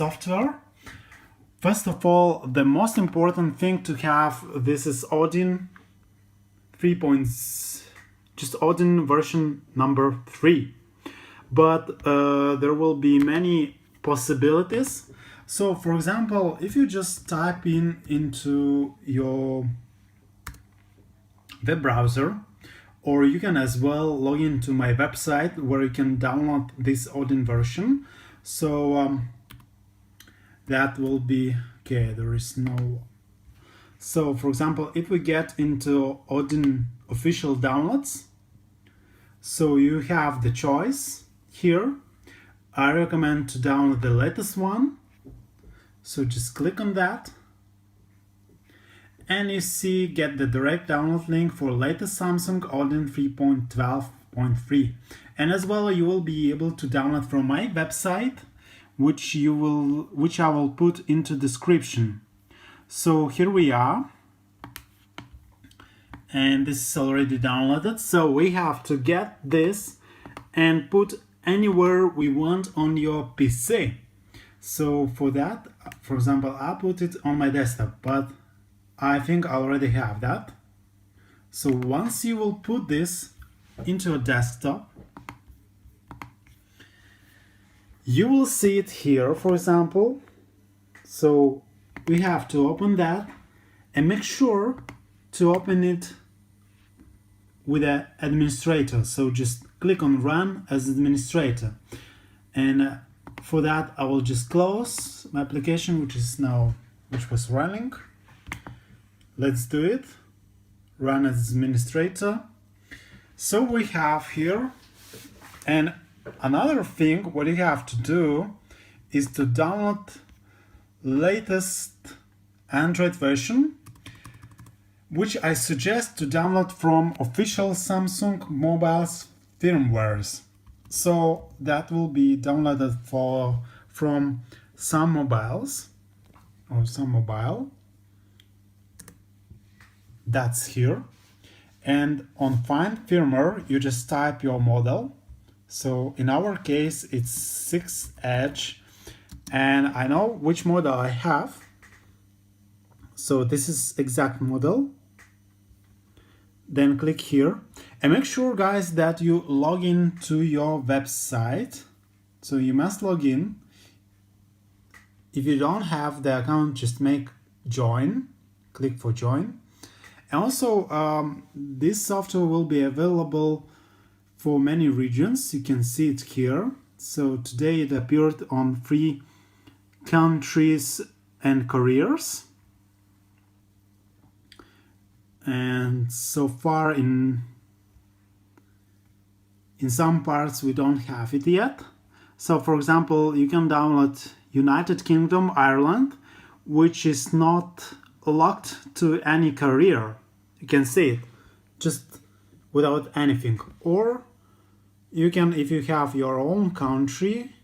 software. First of all, the most important thing to have, this is Odin 3. Just Odin version number 3. But there will be many possibilities. So for example, if you just type into your web browser, or you can as well log into my website where you can download this Odin version. So that will be okay. There is no. So for example, if we get into Odin official downloads, so you have the choice here. I recommend to download the latest one. So just click on that. And you see, get the direct download link for latest Samsung Odin 3.12.3. And as well, you will be able to download from my website, which I will put into description. So here we are. And this is already downloaded. So we have to get this and put anywhere we want on your PC. So for that, for example, I put it on my desktop, but I think I already have that. So once you will put this into a desktop, you will see it here, for example. So we have to open that and make sure to open it with an administrator. So just click on Run as administrator. And for that, I will just close my application, which was running. Let's do it. Run as administrator. So we have here, and another thing what you have to do is to download latest Android version, which I suggest to download from official Samsung mobiles firmwares. So that will be downloaded from some mobiles or some mobile. That's here. And on Find Firmware, you just type your model. So in our case, it's 6 Edge. And I know which model I have. So this is exact model. Then click here. And make sure, guys, that you log in to your website. So you must log in. If you don't have the account, just make join. Click for join. And also, this software will be available for many regions. You can see it here. So today it appeared on 3 countries and careers. And so far in some parts we don't have it yet. So for example, you can download United Kingdom, Ireland, which is not locked to any career. You can see it just without anything. Or you can, if you have your own country,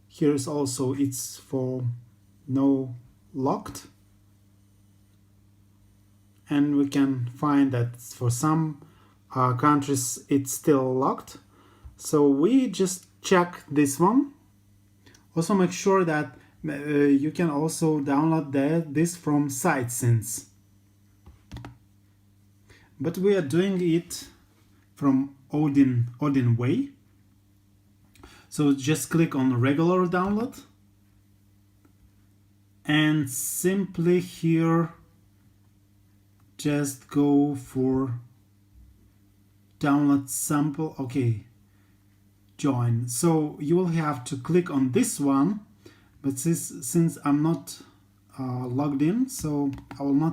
here's also it's for no locked. And we can find that for some countries it's still locked. So we just check this one. Also make sure that you can also download this from SiteSense. But we are doing it from Odin way. So just click on regular download. And simply here, just go for download sample. Okay, join. So you will have to click on this one, but since I'm not logged in, so I will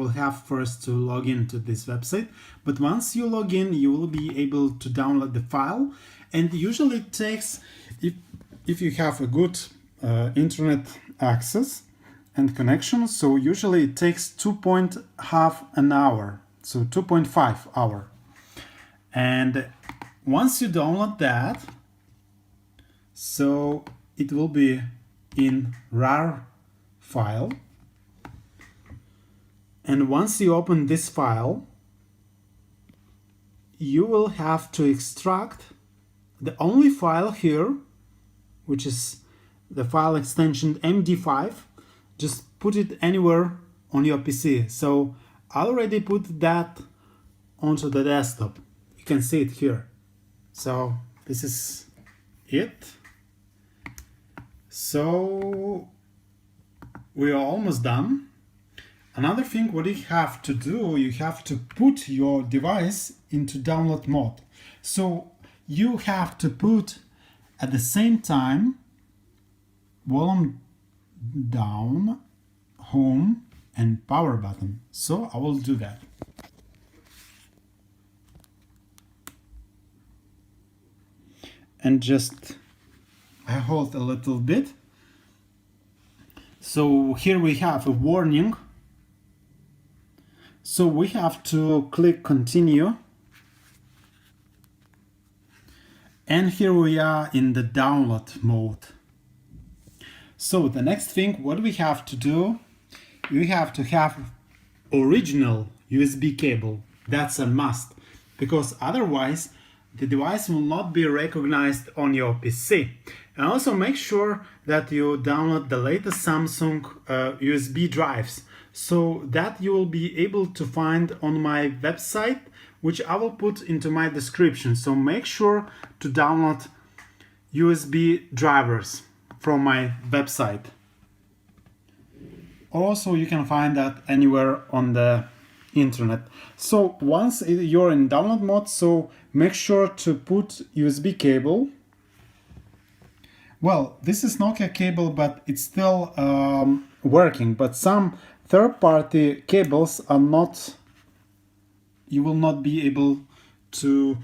have first to log into this website. But once you log in, you will be able to download the file. And usually it takes, if you have a good internet access and connection, so usually it takes 2.5 hours, so 2.5 hours. And once you download that, so it will be in RAR file. And once you open this file, you will have to extract the only file here, which is the file extension MD5, just put it anywhere on your PC. So I already put that onto the desktop. You can see it here. So this is it. So we are almost done. Another thing what you have to do, you have to put your device into download mode. So you have to put at the same time volume down, home and power button. So I will do that. And just I hold a little bit. So here we have a warning. So we have to click continue. And here we are in the download mode. So the next thing what we have to do, you have to have original USB cable. That's a must, because otherwise the device will not be recognized on your PC. And also make sure that you download the latest Samsung USB drives, so that you will be able to find on my website, which I will put into my description. So make sure to download USB drivers from my website. Also, you can find that anywhere on the internet. So once you're in download mode, so make sure to put USB cable. Well, this is Nokia cable, but it's still working. But some third-party cables are not, you will not be able to,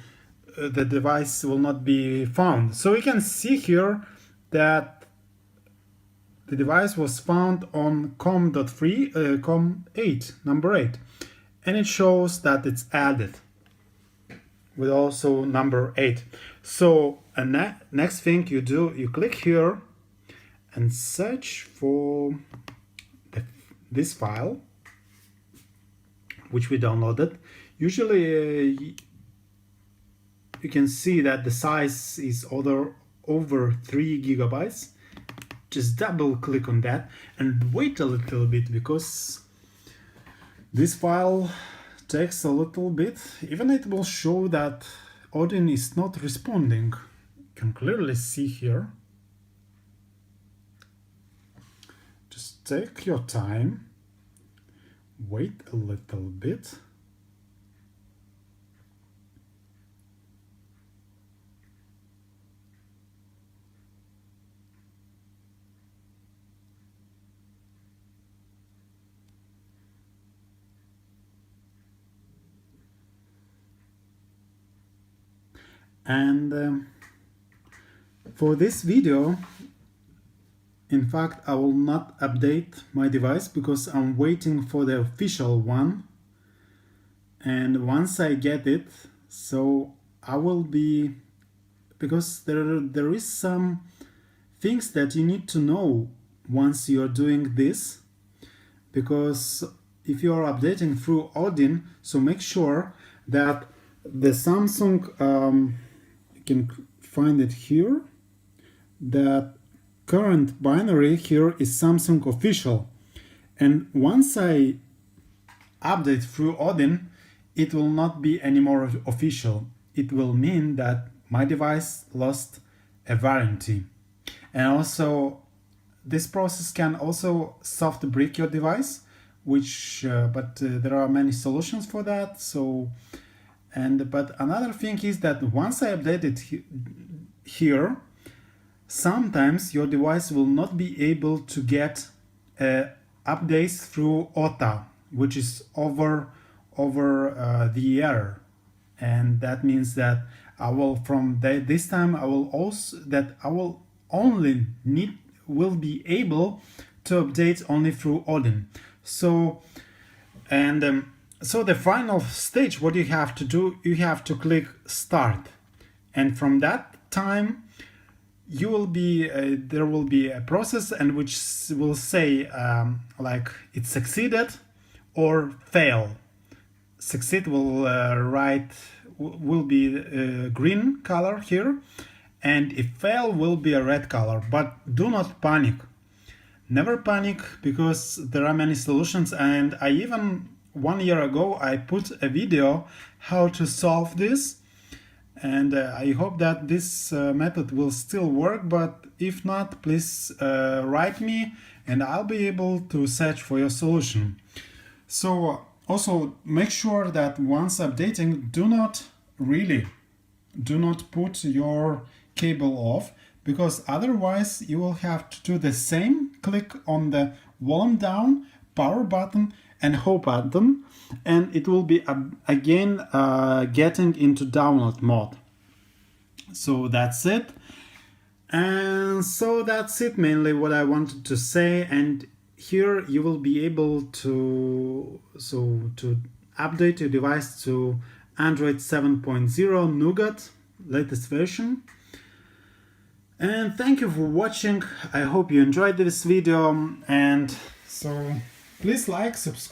the device will not be found. So you can see here that the device was found on COM.8, number 8, and it shows that it's added with also number 8. So next thing you do, you click here and search for this file which we downloaded. Usually you can see that the size is over 3 gigabytes. Just double click on that and wait a little bit, because this file takes a little bit. Even it will show that Odin is not responding. You can clearly see here. Just take your time, wait a little bit. And for this video, in fact, I will not update my device because I'm waiting for the official one. And once I get it, so I will be, because there is some things that you need to know once you're doing this, because if you're updating through Odin, so make sure that the Samsung, you can find it here, that current binary here is Samsung official. And once I update through Odin, it will not be anymore official. It will mean that my device lost a warranty. And also this process can also soft brick your device, which but there are many solutions for that. So but another thing is that once I update it here, sometimes your device will not be able to get updates through OTA, which is over the air. And that means that I will this time I will will be able to update only through Odin. So so the final stage, what you have to do, you have to click start, and from that time you will be there will be a process and which will say like it succeeded or fail. Succeed will will be green color here, and if fail will be a red color. But do not panic. Never panic, because there are many solutions, and I even 1 year ago I put a video how to solve this, and I hope that this method will still work, but if not, please write me and I'll be able to search for your solution. So also make sure that once updating, do not put your cable off, because otherwise you will have to do the same, click on the volume down, power button and home button, and it will be again getting into download mode. So that's it. And so that's it, mainly what I wanted to say. And here you will be able to update your device to Android 7.0 Nougat, latest version. And thank you for watching. I hope you enjoyed this video, and so please like, subscribe.